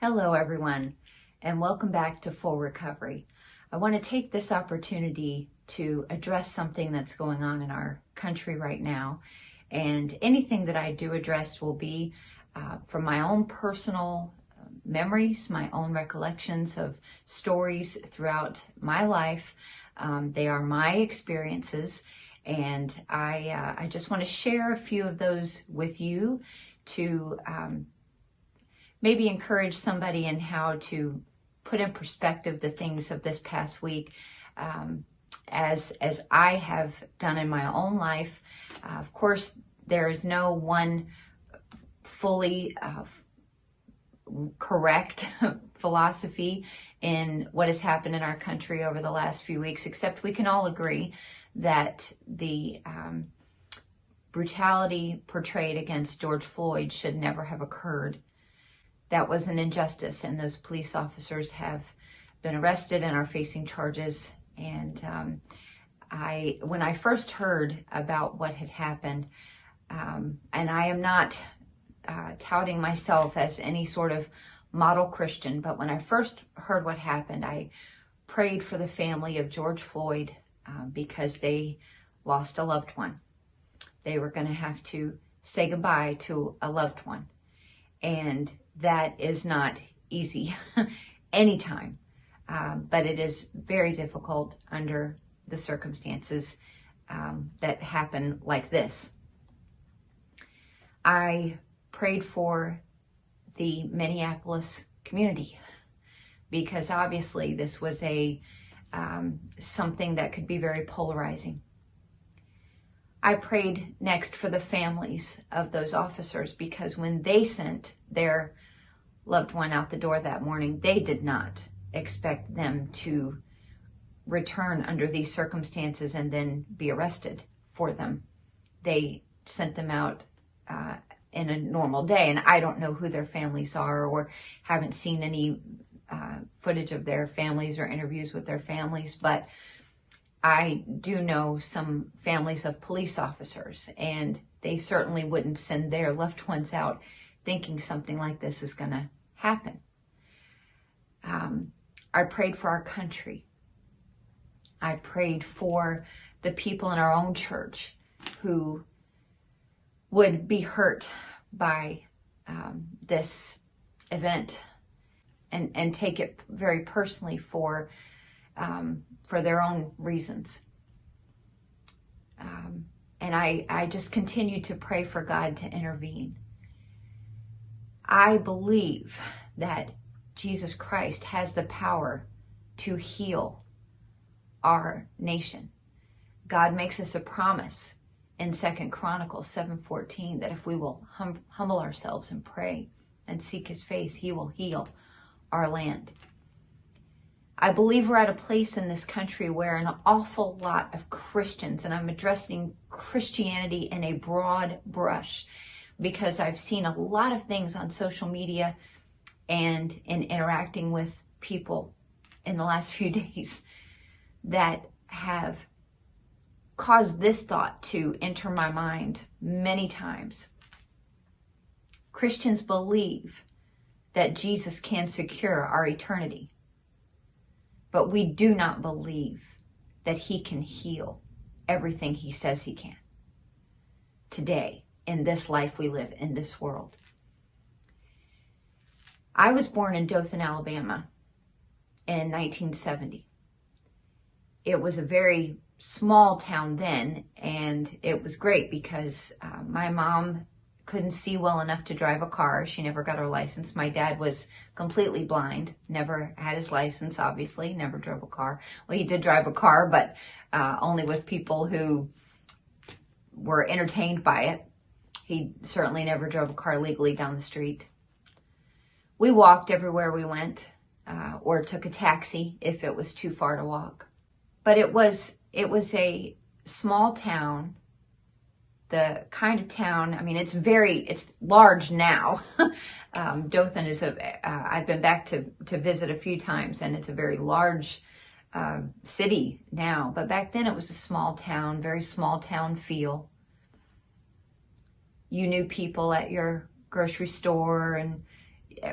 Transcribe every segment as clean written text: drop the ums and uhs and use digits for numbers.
Hello, everyone, and welcome back to Full Recovery. I want to take this opportunity to address something that's going on in our country right now. And anything that I do address will be from my own personal memories, my own recollections of stories throughout my life. They are my experiences, and I just want to share a few of those with you to maybe encourage somebody in how to put in perspective the things of this past week, as I have done in my own life. Of course, there is no one fully correct philosophy in what has happened in our country over the last few weeks, except we can all agree that the brutality portrayed against George Floyd should never have occurred. That was an injustice, and those police officers have been arrested and are facing charges. And when I first heard about what had happened, and I am not touting myself as any sort of model Christian, but when I first heard what happened, I prayed for the family of George Floyd because they lost a loved one. They were going to have to say goodbye to a loved one. And that is not easy anytime, but it is very difficult under the circumstances that happen like this. I prayed for the Minneapolis community because obviously this was something that could be very polarizing. I prayed next for the families of those officers because when they sent their loved one out the door that morning, they did not expect them to return under these circumstances and then be arrested for them. They sent them out in a normal day, and I don't know who their families are or haven't seen any footage of their families or interviews with their families, but I do know some families of police officers, and they certainly wouldn't send their loved ones out thinking something like this is going to happen. I prayed for our country. I prayed for the people in our own church who would be hurt by this event and take it very personally for their own reasons. And I just continue to pray for God to intervene. I believe that Jesus Christ has the power to heal our nation. God makes us a promise in 2 Chronicles 7:14 that if we will humble ourselves and pray and seek his face, he will heal our land. I believe we're at a place in this country where an awful lot of Christians, and I'm addressing Christianity in a broad brush because I've seen a lot of things on social media and in interacting with people in the last few days that have caused this thought to enter my mind many times. Christians believe that Jesus can secure our eternity, but we do not believe that he can heal everything he says he can today, in this life we live, in this world. I was born in Dothan, Alabama in 1970. It was a very small town then, and it was great because my mom couldn't see well enough to drive a car. She never got her license. My dad was completely blind, never had his license, obviously, never drove a car. Well, he did drive a car, but only with people who were entertained by it. He certainly never drove a car legally down the street. We walked everywhere we went, or took a taxi if it was too far to walk. But it was a small town, the kind of town, I mean, it's large now. Dothan is I've been back to visit a few times, and it's a very large city now. But back then it was a small town, very small town feel. You knew people at your grocery store, and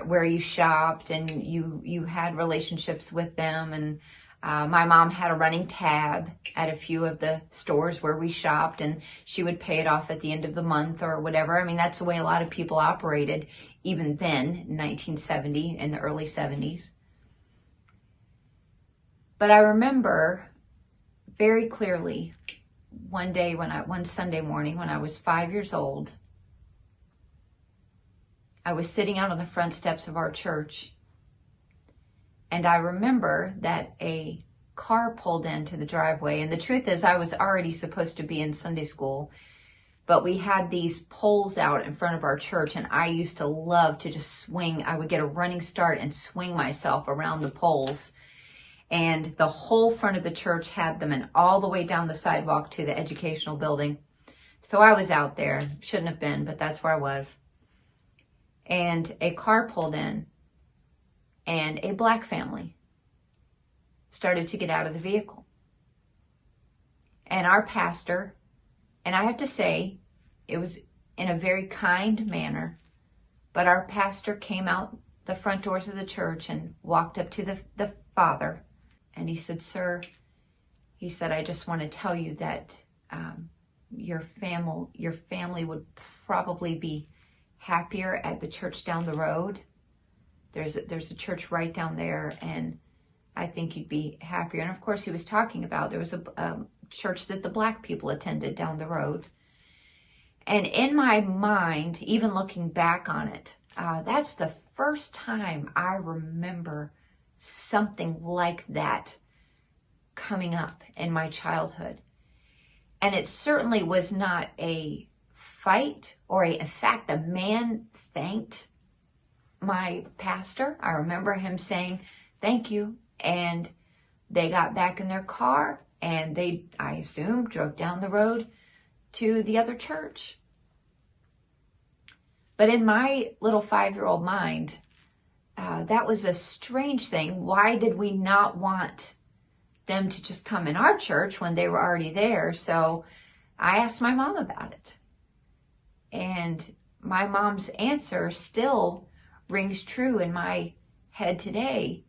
where you shopped, and you had relationships with them. And my mom had a running tab at a few of the stores where we shopped, and she would pay it off at the end of the month or whatever. I mean, that's the way a lot of people operated even then, in 1970, in the early 70s. But I remember very clearly one Sunday morning when I was 5 years old, I was sitting out on the front steps of our church, and I remember that a car pulled into the driveway. And the truth is, I was already supposed to be in Sunday school, but we had these poles out in front of our church, and I used to love to just swing. I would get a running start and swing myself around the poles. And the whole front of the church had them, and all the way down the sidewalk to the educational building. So I was out there. Shouldn't have been, but that's where I was. And a car pulled in, and a black family started to get out of the vehicle. And our pastor, and I have to say, it was in a very kind manner, but our pastor came out the front doors of the church and walked up to the father, and he said, "Sir," he said, "I just want to tell you that your family would probably be happier at the church down the road. There's a church right down there, and I think you'd be happier." And of course, he was talking about there was a church that the black people attended down the road. And in my mind, even looking back on it, that's the first time I remember something like that coming up in my childhood. And it certainly was not a fight or in fact, the man thanked my pastor. I remember him saying, "Thank you." And they got back in their car, and they, I assume, drove down the road to the other church. But in my little 5-year-old mind, that was a strange thing. Why did we not want them to just come in our church when they were already there? So I asked my mom about it. And my mom's answer still rings true in my head today.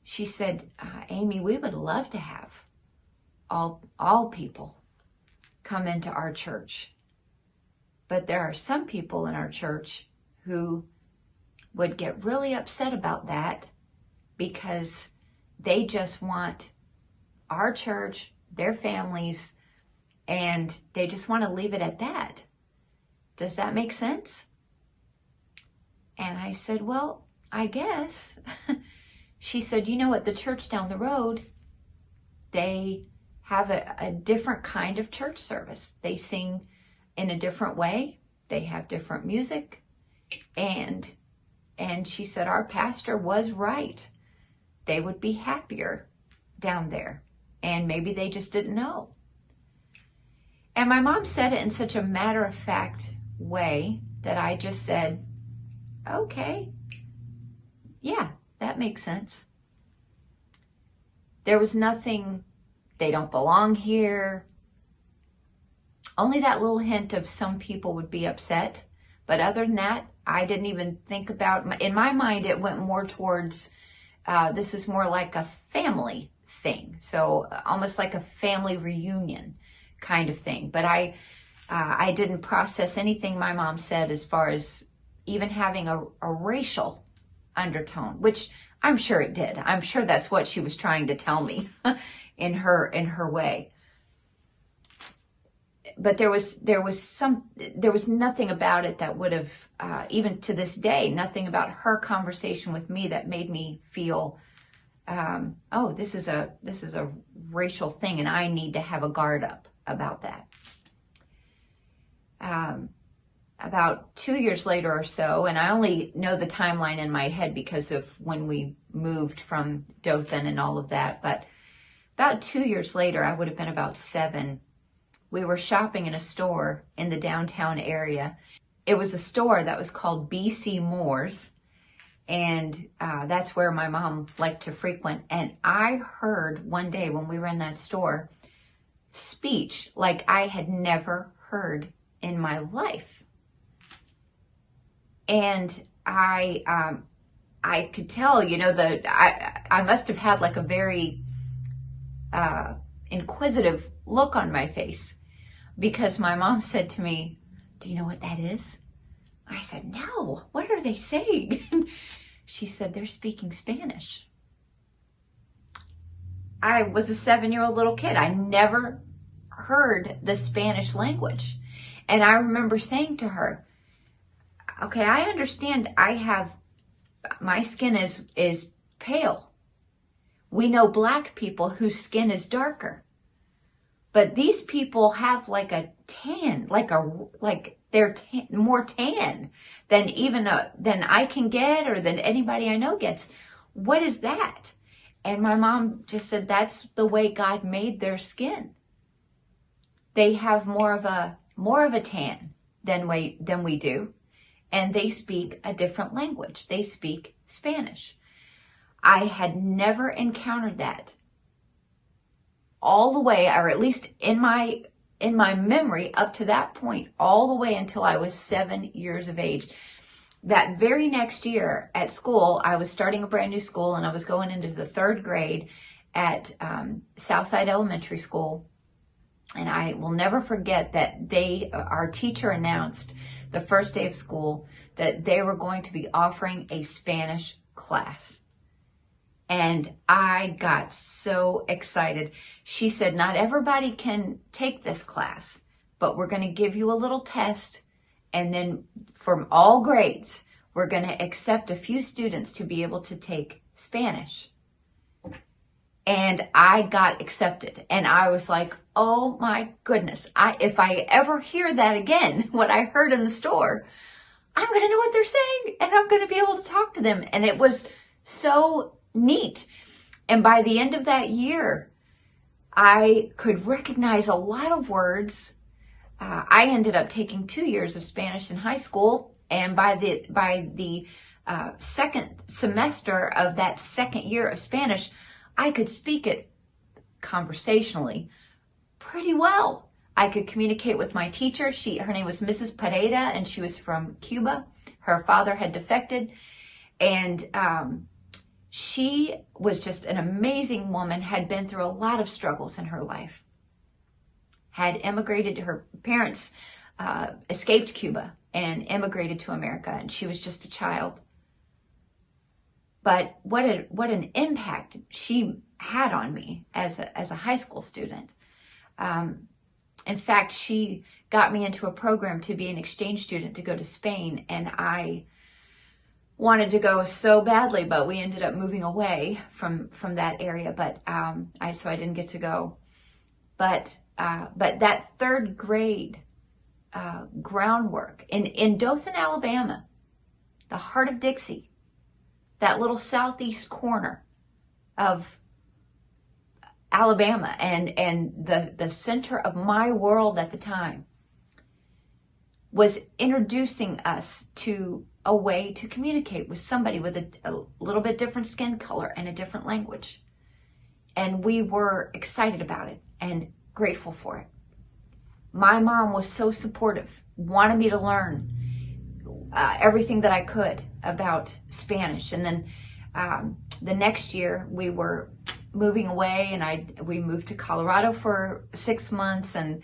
She said, "Amy, we would love to have all people come into our church. But there are some people in our church who would get really upset about that because they just want our church, their families, and they just want to leave it at that. Does that make sense?" And I said, "Well, I guess." She said, "You know, at the church down the road, they have a different kind of church service. They sing in a different way. They have different music. And she said, our pastor was right. They would be happier down there. And maybe they just didn't know." And my mom said it in such a matter-of-fact way that I just said, "Okay, yeah, that makes sense." There was nothing, "They don't belong here." Only that little hint of some people would be upset. But other than that, I didn't even think about, in my mind, it went more towards, this is more like a family thing. So almost like a family reunion kind of thing. But I didn't process anything my mom said as far as even having a racial undertone, which I'm sure it did. I'm sure that's what she was trying to tell me in her way. But there was nothing about it that would have, even to this day, nothing about her conversation with me that made me feel, oh, this is a racial thing, and I need to have a guard up about that. About 2 years later or so, and I only know the timeline in my head because of when we moved from Dothan and all of that, but about 2 years later, I would have been about 7. We were shopping in a store in the downtown area. It was a store that was called BC Moore's, and that's where my mom liked to frequent. And I heard one day when we were in that store, speech like I had never heard in my life. And I could tell, I must have had like a very inquisitive look on my face, because my mom said to me, "Do you know what that is?" I said, "No, what are they saying?" She said, "They're speaking Spanish." I was a 7-year-old little kid. I never heard the Spanish language. And I remember saying to her, "Okay, I understand my skin is pale. We know black people whose skin is darker. But these people have like a tan, like they're more tan than than I can get, or than anybody I know gets. What is that?" And my mom just said, "That's the way God made their skin. They have more of a tan than we do, and they speak a different language. They speak Spanish." I had never encountered that all the way, or at least in my memory up to that point, all the way until I was 7 years of age. That very next year at school, I was starting a brand new school, and I was going into the 3rd grade at Southside Elementary School. And I will never forget that our teacher announced the first day of school that they were going to be offering a Spanish class. And I got so excited. She said, "Not everybody can take this class, but we're going to give you a little test. And then from all grades, we're going to accept a few students to be able to take Spanish." And I got accepted. And I was like, oh my goodness. If I ever hear that again, what I heard in the store, I'm going to know what they're saying, and I'm going to be able to talk to them. And it was so neat. And by the end of that year, I could recognize a lot of words. I ended up taking 2 years of Spanish in high school, and by the second semester of that second year of Spanish, I could speak it conversationally pretty well. I could communicate with my teacher. Her name was Mrs. Pereira, and she was from Cuba. Her father had defected, and she was just an amazing woman, had been through a lot of struggles in her life, had immigrated. Her parents escaped Cuba and immigrated to America, and she was just a child. But what an impact she had on me as a high school student. In fact, she got me into a program to be an exchange student to go to Spain, and I wanted to go so badly, but we ended up moving away from that area. But so I didn't get to go. But that 3rd grade groundwork in Dothan, Alabama, the heart of Dixie, that little southeast corner of Alabama, and the center of my world at the time, was introducing us to a way to communicate with somebody with a little bit different skin color and a different language. And we were excited about it and grateful for it. My mom was so supportive, wanted me to learn everything that I could about Spanish. And then the next year we were moving away, and we moved to Colorado for 6 months, and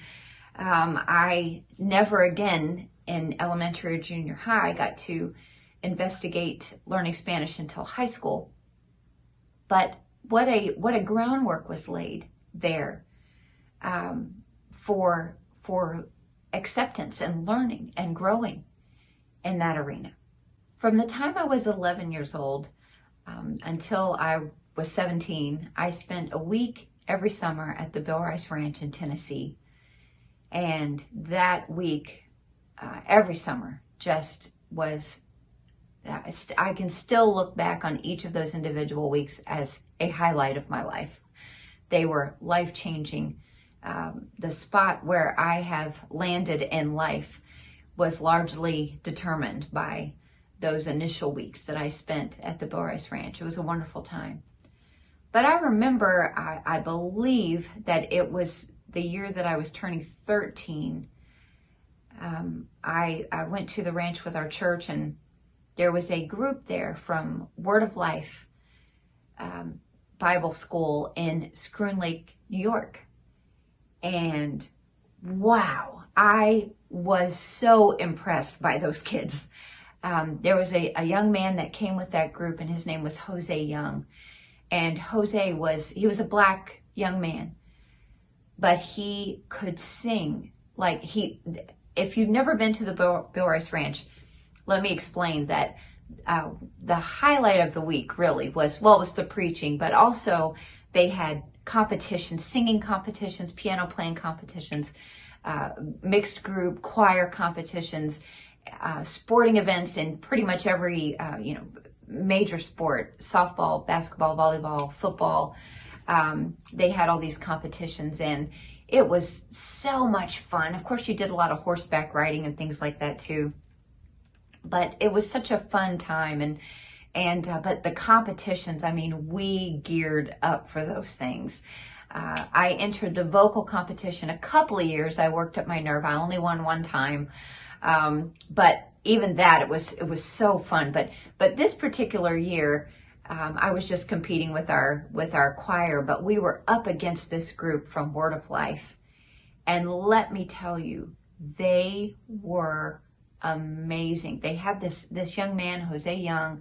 I never again in elementary or junior high got to investigate learning Spanish until high school. But what a groundwork was laid there for acceptance and learning and growing in that arena. From the time I was 11 years old until I was 17, I spent a week every summer at the Bill Rice Ranch in Tennessee. And that week, every summer, just was, I can still look back on each of those individual weeks as a highlight of my life. They were life-changing. The spot where I have landed in life was largely determined by those initial weeks that I spent at the Bill Rice Ranch. It was a wonderful time. But I remember, I believe that it was the year that I was turning 13. I went to the ranch with our church, and there was a group there from Word of Life Bible School in Schroon Lake, New York. And wow, I was so impressed by those kids. There was a young man that came with that group, and his name was Jose Young. And Jose he was a black young man, but he could sing like if you've never been to the Bill Rice Ranch, let me explain that the highlight of the week really was the preaching, but also they had competitions, singing competitions, piano playing competitions, mixed group, choir competitions, sporting events in pretty much every, major sport, softball, basketball, volleyball, football. They had all these competitions, and it was so much fun. Of course, you did a lot of horseback riding and things like that too. But it was such a fun time, but the competitions, I mean, we geared up for those things. I entered the vocal competition a couple of years. I worked up my nerve. I only won one time, but even that, it was so fun. But this particular year, I was just competing with our choir, but we were up against this group from Word of Life, and let me tell you, they were amazing. They had this young man, Jose Young,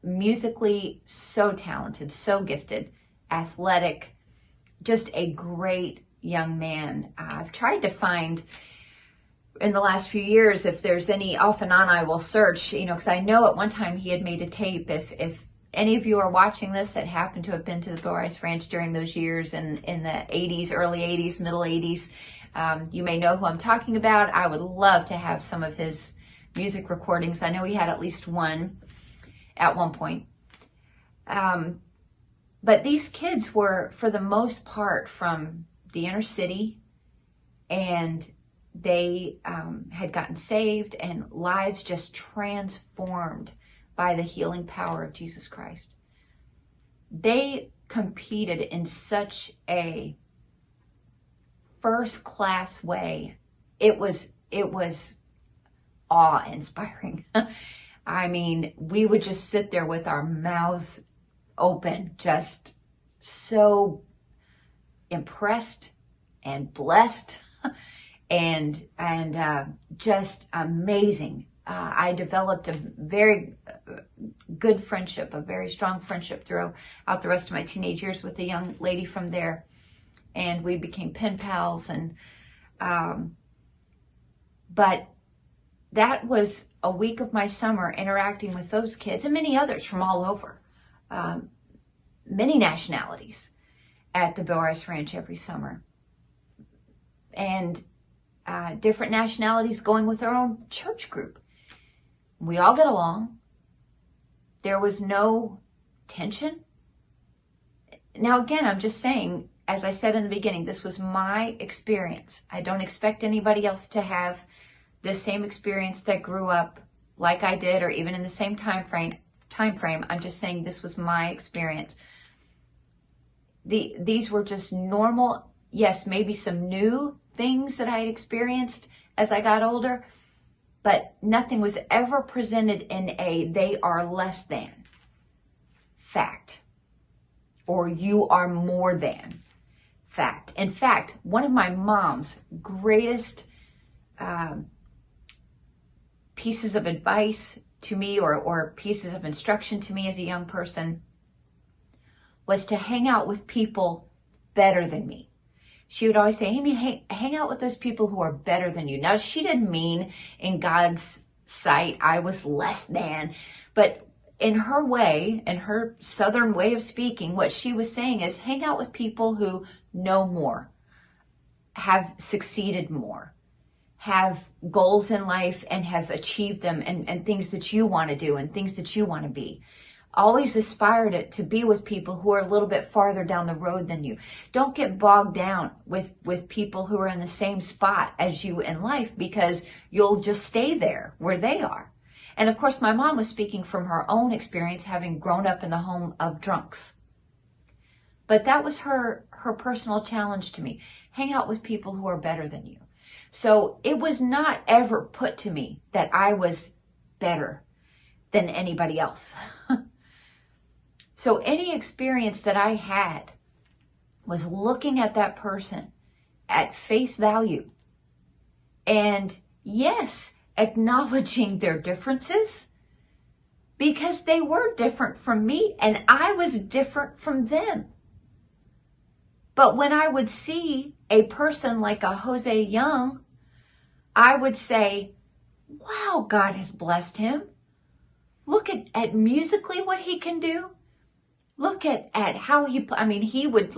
musically so talented, so gifted, athletic, just a great young man. I've tried to find in the last few years if there's any off and on. I will search, because I know at one time he had made a tape. If any of you are watching this that happen to have been to the Bill Rice Ranch during those years in the 80s, early 80s, middle 80s, you may know who I'm talking about. I would love to have some of his music recordings. I know he had at least one at one point. But these kids were, for the most part, from the inner city, and they had gotten saved, and lives just transformed by the healing power of Jesus Christ. They competed in such a first-class way. It was awe-inspiring. I mean, we would just sit there with our mouths open, just so impressed and blessed and just amazing. I developed a very good friendship, a very strong friendship throughout the rest of my teenage years with a young lady from there. And we became pen pals, but that was a week of my summer interacting with those kids and many others from all over, many nationalities at the Bill Rice Ranch every summer, and different nationalities going with their own church group. We all got along. There was no tension. Now, again, I'm just saying, as I said in the beginning, this was my experience. I don't expect anybody else to have the same experience that grew up like I did, or even in the same time frame. I'm just saying this was my experience. These were just normal, yes, maybe some new things that I had experienced as I got older, but nothing was ever presented in they are less than fact, or you are more than fact. In fact, one of my mom's greatest pieces of advice to me, or pieces of instruction to me as a young person, was to hang out with people better than me. She would always say, Amy, hang out with those people who are better than you. Now, she didn't mean in God's sight I was less than, but in her way, in her Southern way of speaking, what she was saying is hang out with people who know more, have succeeded more, have goals in life and have achieved them, and things that you want to do and things that you want to be. Always aspire to be with people who are a little bit farther down the road than you. Don't get bogged down with people who are in the same spot as you in life, because you'll just stay there where they are. And of course, my mom was speaking from her own experience, having grown up in the home of drunks. But that was her personal challenge to me. Hang out with people who are better than you. So it was not ever put to me that I was better than anybody else. So any experience that I had was looking at that person at face value and, yes, acknowledging their differences, because they were different from me and I was different from them. But when I would see a person like a Jose Young, I would say, wow, God has blessed him. Look at musically what he can do. Look at how he would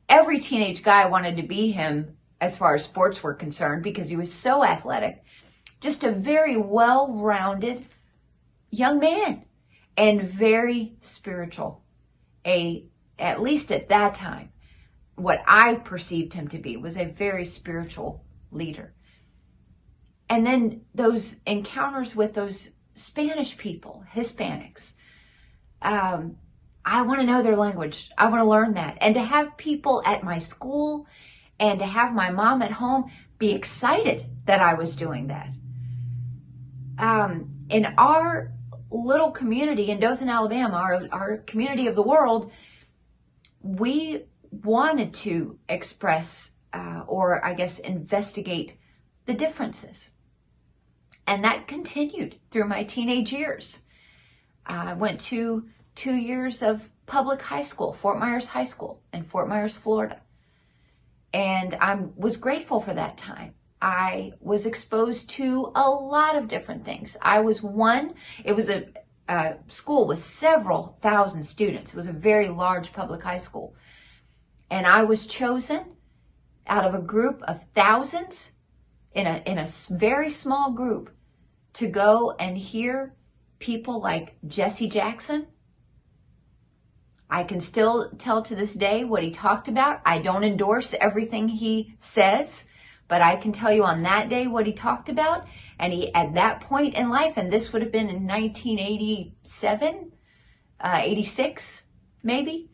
every teenage guy wanted to be him as far as sports were concerned because he was so athletic. Just a very well-rounded young man and very spiritual. At least at that time, what I perceived him to be was a very spiritual leader. And then those encounters with those Spanish people, Hispanics, I want to know their language. I want to learn that. And to have people at my school and to have my mom at home be excited that I was doing that. In our little community in Dothan, Alabama, our community of the world, we wanted to express or I guess investigate the differences. And that continued through my teenage years. I went to 2 years of public high school, Fort Myers High School in Fort Myers, Florida. And I was grateful for that time. I was exposed to a lot of different things. It was a school with several thousand students. It was a very large public high school. And I was chosen out of a group of thousands in a very small group to go and hear people like Jesse Jackson. I can still tell to this day what he talked about. I don't endorse everything he says, but I can tell you on that day what he talked about. And he, at that point in life, and this would have been in 1987, 86, maybe,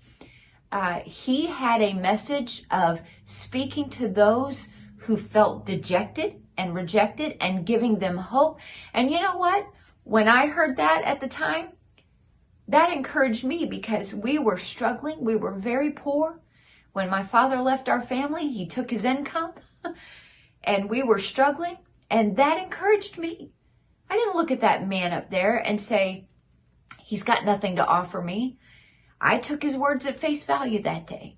he had a message of speaking to those who felt dejected and rejected and giving them hope. And you know what? When I heard that at the time, that encouraged me because we were struggling. We were very poor. When my father left our family, he took his income and we were struggling, and that encouraged me. I didn't look at that man up there and say, he's got nothing to offer me. I took his words at face value that day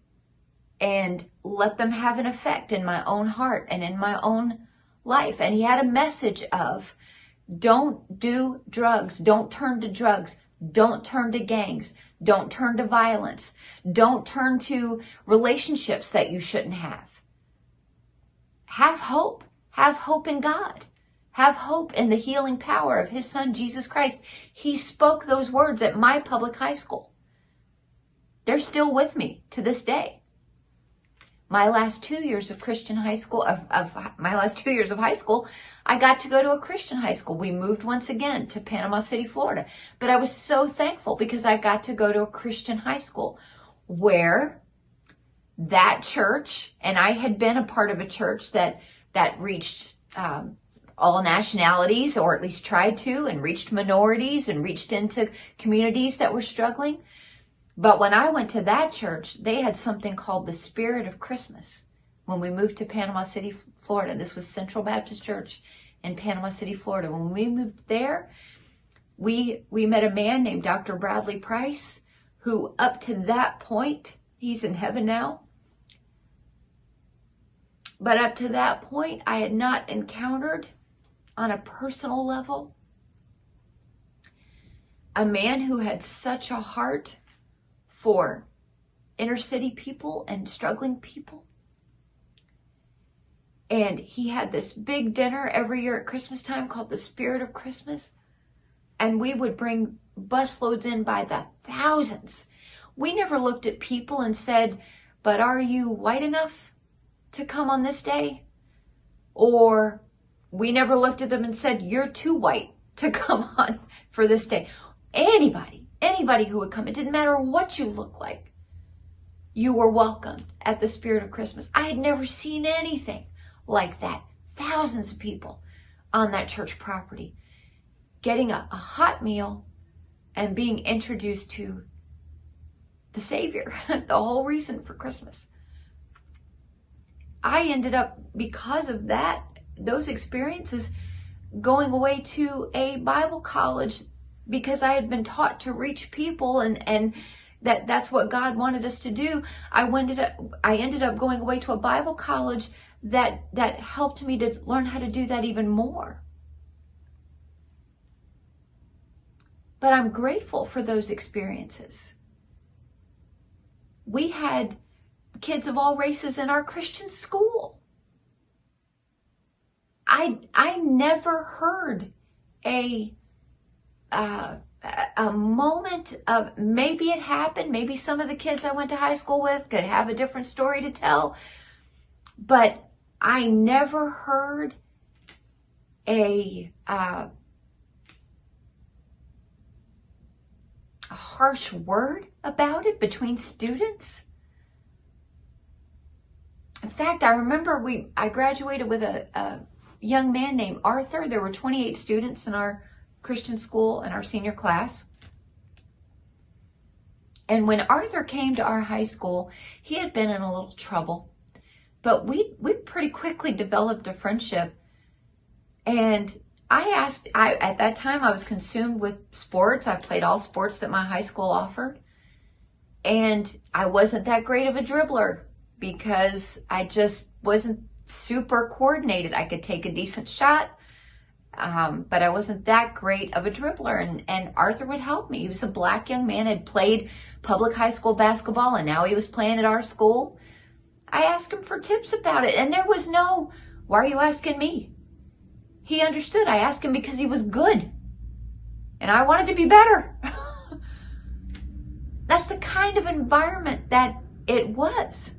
and let them have an effect in my own heart and in my own life. And he had a message of, don't do drugs. Don't turn to drugs. Don't turn to gangs. Don't turn to violence. Don't turn to relationships that you shouldn't have. Have hope. Have hope in God. Have hope in the healing power of his son, Jesus Christ. He spoke those words at my public high school. They're still with me to this day. My last 2 years of Christian high school, my last 2 years of high school, I got to go to a Christian high school. We moved once again to Panama City, Florida. But I was so thankful because I got to go to a Christian high school where that church, and I had been a part of a church that reached all nationalities, or at least tried to, and reached minorities and reached into communities that were struggling. But when I went to that church, they had something called the Spirit of Christmas. When we moved to Panama City, Florida, this was Central Baptist Church in Panama City, Florida. When we moved there, we met a man named Dr. Bradley Price, who up to that point, he's in heaven now. But up to that point, I had not encountered on a personal level a man who had such a heart for inner city people and struggling people. And he had this big dinner every year at Christmas time called the Spirit of Christmas. And we would bring busloads in by the thousands. We never looked at people and said, but are you white enough to come on this day? Or we never looked at them and said, you're too white to come on for this day. Anybody who would come, it didn't matter what you look like, you were welcomed at the Spirit of Christmas. I had never seen anything like that. Thousands of people on that church property. getting a hot meal and being introduced to the Savior, the whole reason for Christmas. I ended up, because of those experiences, going away to a Bible college because I had been taught to reach people and that's what God wanted us to do. I ended up going away to a Bible college that helped me to learn how to do that even more. But I'm grateful for those experiences. We had kids of all races in our Christian school. I never heard a moment of, maybe it happened, maybe some of the kids I went to high school with could have a different story to tell, but I never heard a harsh word about it between students. In fact, I remember I graduated with a young man named Arthur. There were 28 students in our Christian school in our senior class. And when Arthur came to our high school, he had been in a little trouble. But we pretty quickly developed a friendship. And at that time, I was consumed with sports. I played all sports that my high school offered. And I wasn't that great of a dribbler because I just wasn't super coordinated. I could take a decent shot, but I wasn't that great of a dribbler. And Arthur would help me. He was a black young man, had played public high school basketball, and now he was playing at our school. I asked him for tips about it, and there was no, why are you asking me? He understood. I asked him because he was good, and I wanted to be better. That's the kind of environment that it was.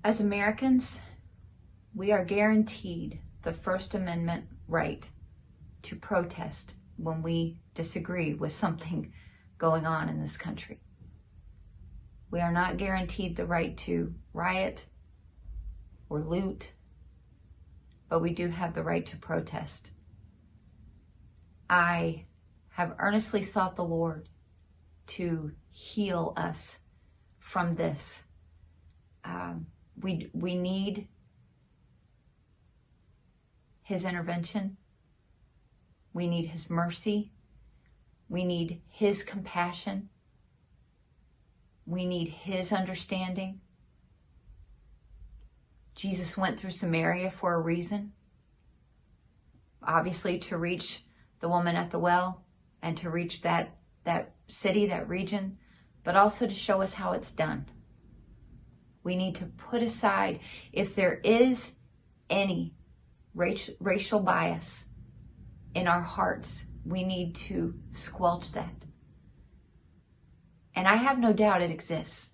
As Americans, we are guaranteed the First Amendment right to protest when we disagree with something going on in this country. We are not guaranteed the right to riot or loot, but we do have the right to protest. I have earnestly sought the Lord to heal us from this. We need His intervention. We need His mercy. We need His compassion. We need His understanding. Jesus went through Samaria for a reason. Obviously to reach the woman at the well and to reach that city, that region, but also to show us how it's done. We need to put aside, if there is any racial bias in our hearts, we need to squelch that. And I have no doubt it exists.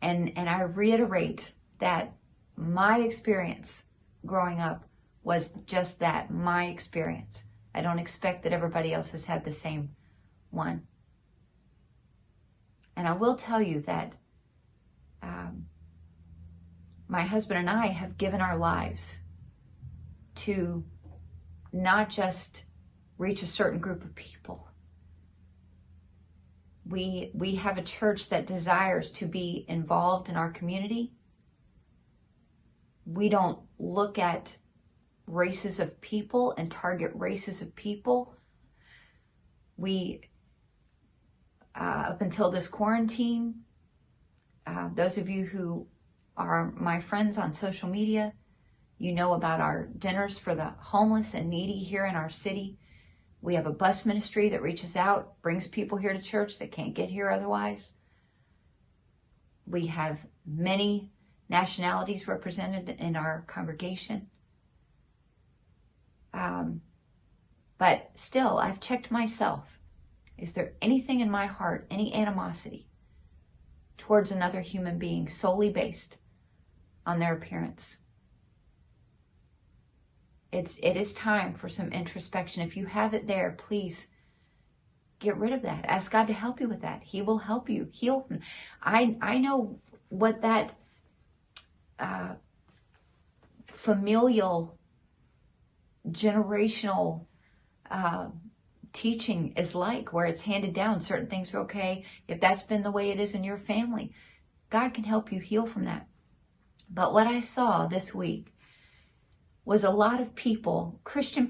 And I reiterate that my experience growing up was just that, my experience. I don't expect that everybody else has had the same one. And I will tell you that my husband and I have given our lives to not just reach a certain group of people. We have a church that desires to be involved in our community. We don't look at races of people and target races of people. We, up until this quarantine, those of you who are my friends on social media, you know about our dinners for the homeless and needy here in our city. We have a bus ministry that reaches out, brings people here to church that can't get here otherwise. We have many nationalities represented in our congregation. But still, I've checked myself. Is there anything in my heart, any animosity towards another human being solely based on their appearance? It is time for some introspection. If you have it there, please get rid of that. Ask God to help you with that. He will help you heal. I know what that familial generational teaching is like, where it's handed down. Certain things are okay. If that's been the way it is in your family, God can help you heal from that. But what I saw this week was a lot of people, Christian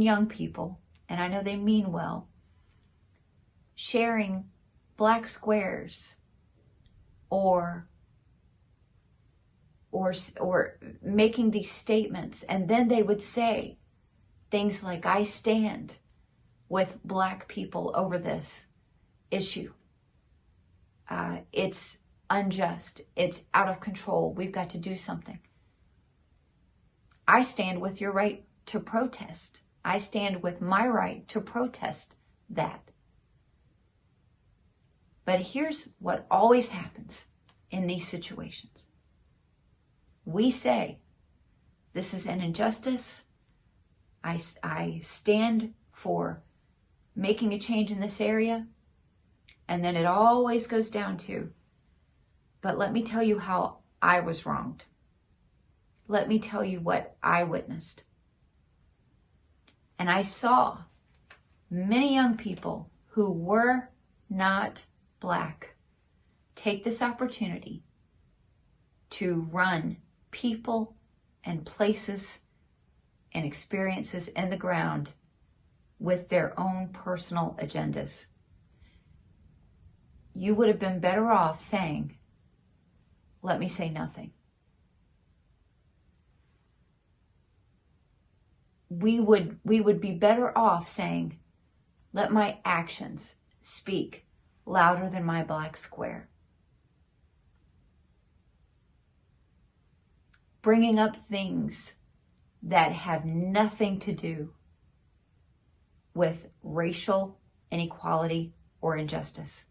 young people, and I know they mean well, sharing black squares or making these statements, and then they would say things like, I stand with black people over this issue. It's unjust. It's out of control. We've got to do something. I stand with your right to protest. I stand with my right to protest that. But here's what always happens in these situations. We say, this is an injustice. I stand for making a change in this area. And then it always goes down to, but let me tell you how I was wronged. Let me tell you what I witnessed. And I saw many young people who were not black take this opportunity to run people and places and experiences in the ground with their own personal agendas. You would have been better off saying, let me say nothing. We would be better off saying, let my actions speak louder than my black square. Bringing up things that have nothing to do with racial inequality or injustice.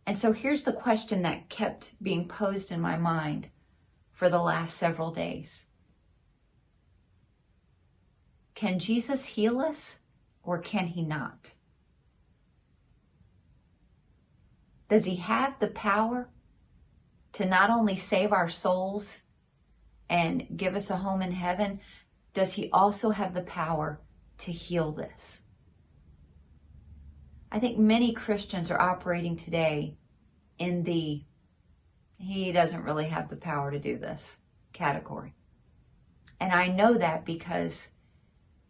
And so here's the question that kept being posed in my mind for the last several days. Can Jesus heal us, or can he not? Does he have the power to not only save our souls and give us a home in heaven, does he also have the power to heal this? I think many Christians are operating today in the he doesn't really have the power to do this category. And I know that because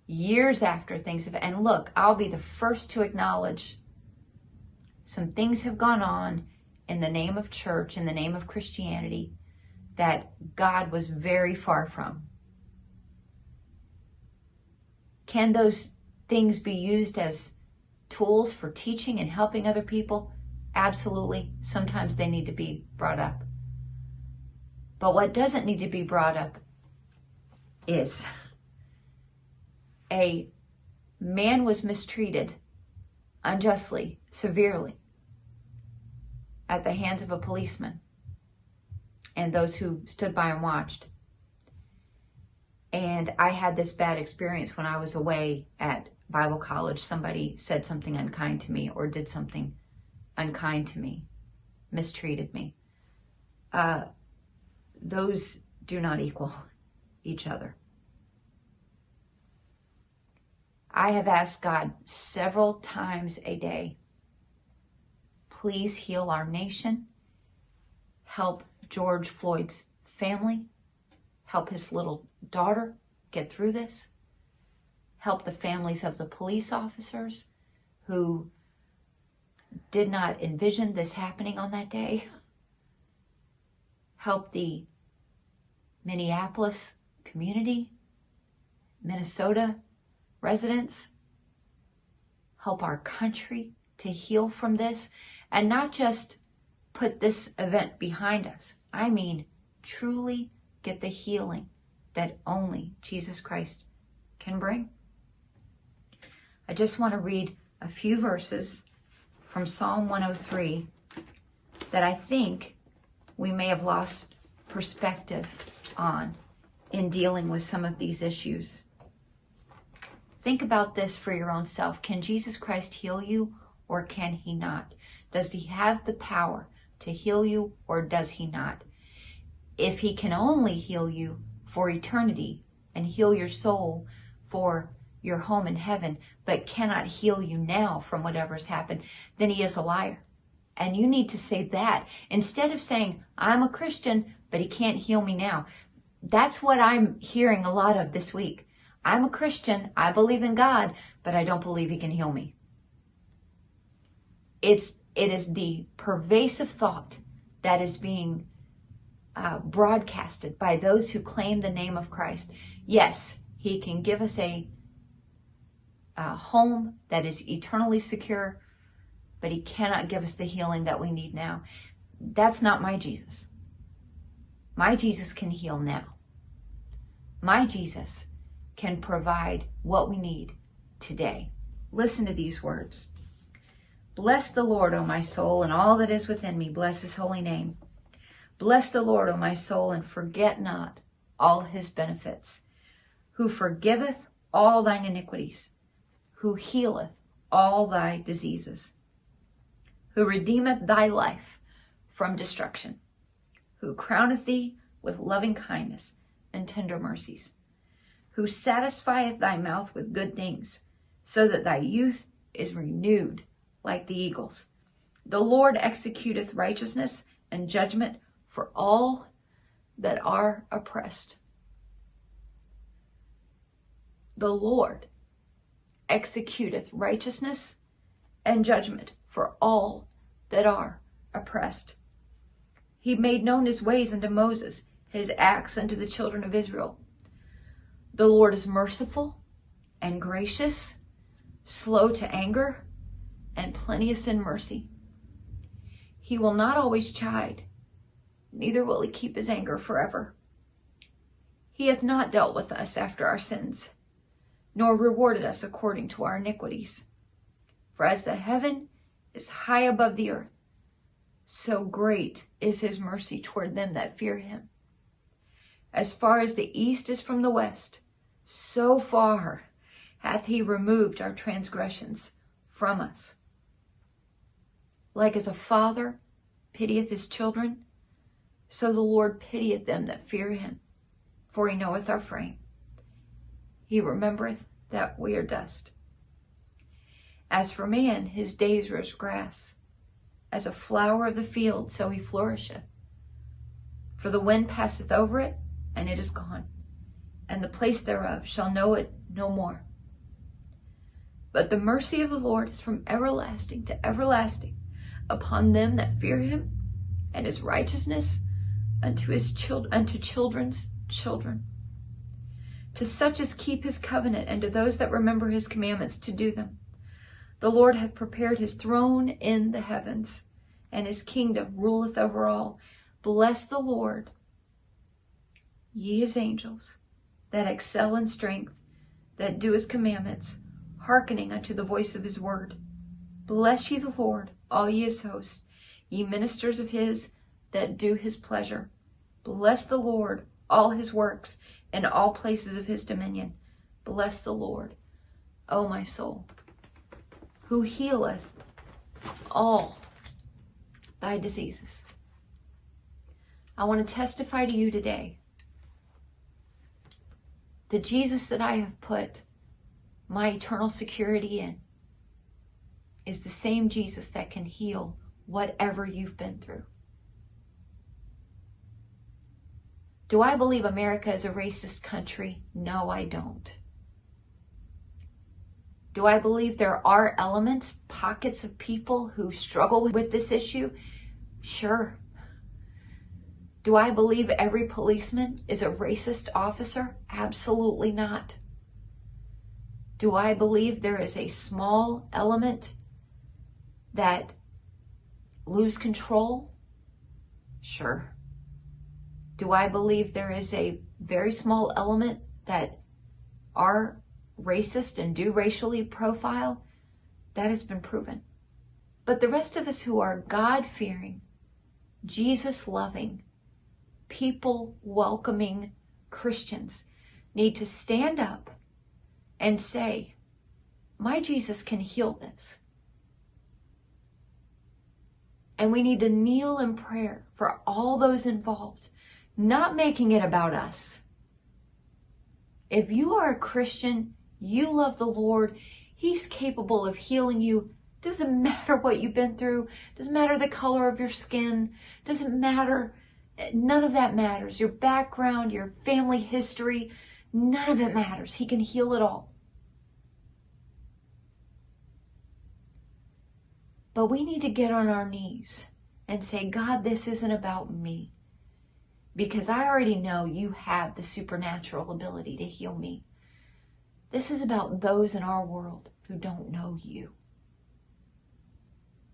years after things have, and look, I'll be the first to acknowledge some things have gone on in the name of church, in the name of Christianity, that God was very far from. Can those things be used as tools for teaching and helping other people? Absolutely. Sometimes they need to be brought up. But what doesn't need to be brought up is a man was mistreated unjustly, severely, at the hands of a policeman and those who stood by and watched. And I had this bad experience when I was away at Bible college. Somebody said something unkind to me or did something unkind to me, mistreated me. Those do not equal each other. I have asked God several times a day, please heal our nation, help George Floyd's family, help his little daughter get through this, help the families of the police officers who did not envision this happening on that day, help the Minneapolis community, Minnesota residents, help our country to heal from this, and not just put this event behind us. I mean, truly get the healing that only Jesus Christ can bring. I just want to read a few verses from Psalm 103 that I think we may have lost perspective on in dealing with some of these issues. Think about this for your own self. Can Jesus Christ heal you, or can he not? Does he have the power to heal you, or does he not? If he can only heal you, for eternity and heal your soul for your home in heaven, but cannot heal you now from whatever's happened, then he is a liar. And you need to say that instead of saying, I'm a Christian, but he can't heal me now. That's what I'm hearing a lot of this week. I'm a Christian, I believe in God, but I don't believe he can heal me. It is the pervasive thought that is being broadcasted by those who claim the name of Christ. Yes, he can give us a home that is eternally secure, but he cannot give us the healing that we need now. That's not my Jesus. My Jesus can heal now. My Jesus can provide what we need today. Listen to these words. Bless the Lord, O my soul, and all that is within me. Bless his holy name. Bless the Lord, O my soul, and forget not all his benefits, who forgiveth all thine iniquities, who healeth all thy diseases, who redeemeth thy life from destruction, who crowneth thee with loving kindness and tender mercies, who satisfieth thy mouth with good things, so that thy youth is renewed like the eagles. The Lord executeth righteousness and judgment for all that are oppressed. The Lord executeth righteousness and judgment for all that are oppressed. He made known his ways unto Moses, his acts unto the children of Israel. The Lord is merciful and gracious, slow to anger, and plenteous in mercy. He will not always chide, neither will he keep his anger forever. He hath not dealt with us after our sins, nor rewarded us according to our iniquities. For as the heaven is high above the earth, so great is his mercy toward them that fear him. As far as the east is from the west, so far hath he removed our transgressions from us. Like as a father pitieth his children, so the Lord pitieth them that fear him, for he knoweth our frame. He remembereth that we are dust. As for man, his days are as grass. As a flower of the field, so he flourisheth. For the wind passeth over it, and it is gone, and the place thereof shall know it no more. But the mercy of the Lord is from everlasting to everlasting upon them that fear him, and his righteousness unto children's children. To such as keep his covenant, and to those that remember his commandments to do them. The Lord hath prepared his throne in the heavens, and his kingdom ruleth over all. Bless the Lord, ye his angels, that excel in strength, that do his commandments, hearkening unto the voice of his word. Bless ye the Lord, all ye his hosts, ye ministers of his, that do his pleasure. Bless the Lord, all his works, in all places of his dominion. Bless the Lord, O my soul, who healeth all thy diseases. I want to testify to you today. The Jesus that I have put my eternal security in is the same Jesus that can heal whatever you've been through. Do I believe America is a racist country? No, I don't. Do I believe there are elements, pockets of people who struggle with this issue? Sure. Do I believe every policeman is a racist officer? Absolutely not. Do I believe there is a small element that lose control? Sure. Do I believe there is a very small element that are racist and do racially profile? That has been proven. But the rest of us who are God-fearing, Jesus-loving, people-welcoming Christians need to stand up and say, my Jesus can heal this. And we need to kneel in prayer for all those involved, not making it about us, If you are a Christian, you love the Lord, He's capable of healing you. Doesn't matter what you've been through. Doesn't matter the color of your skin. Doesn't matter. None of that matters. Your background, your family history, none of it matters. He can heal it all. But we need to get on our knees and say, God, this isn't about me. Because I already know you have the supernatural ability to heal me. This is about those in our world who don't know you.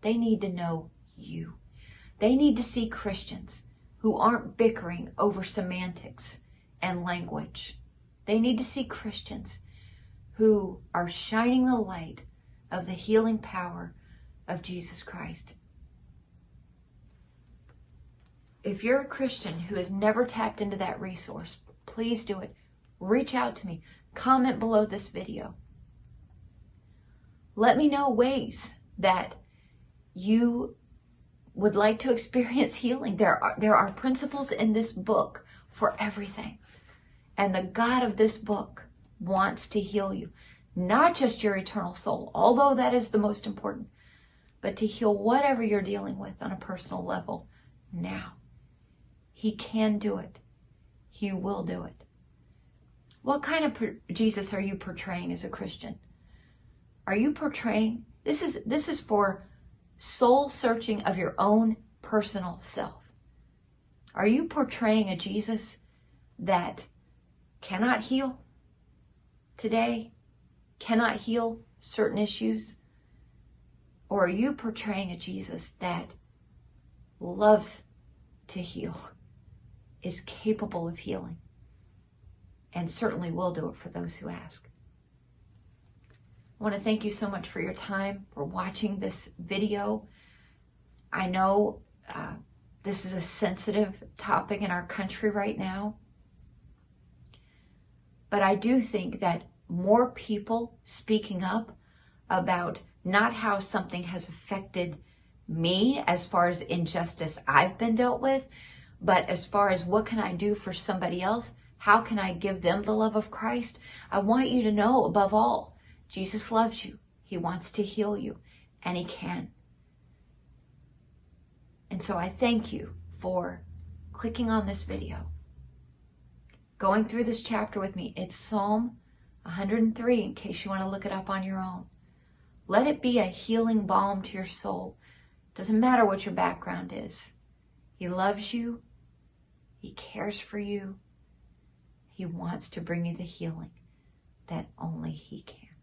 They need to know you. They need to see Christians who aren't bickering over semantics and language. They need to see Christians who are shining the light of the healing power of Jesus Christ. If you're a Christian who has never tapped into that resource, please do it. Reach out to me. Comment below this video. Let me know ways that you would like to experience healing. There are principles in this book for everything. And the God of this book wants to heal you. Not just your eternal soul, although that is the most important, but to heal whatever you're dealing with on a personal level now. He can do it. He will do it. What kind of Jesus are you portraying as a Christian? Are you portraying, this is for soul searching of your own personal self. Are you portraying a Jesus that cannot heal today, cannot heal certain issues? Or are you portraying a Jesus that loves to heal, is capable of healing, and certainly will do it for those who ask? I want to thank you so much for your time, for watching this video. I know this is a sensitive topic in our country right now, but I do think that more people speaking up about not how something has affected me as far as injustice I've been dealt with, but as far as what can I do for somebody else? How can I give them the love of Christ? I want you to know, above all, Jesus loves you. He wants to heal you, and He can. And so I thank you for clicking on this video, going through this chapter with me. It's Psalm 103, in case you want to look it up on your own. Let it be a healing balm to your soul. Doesn't matter what your background is. He loves you. He cares for you. He wants to bring you the healing that only He can.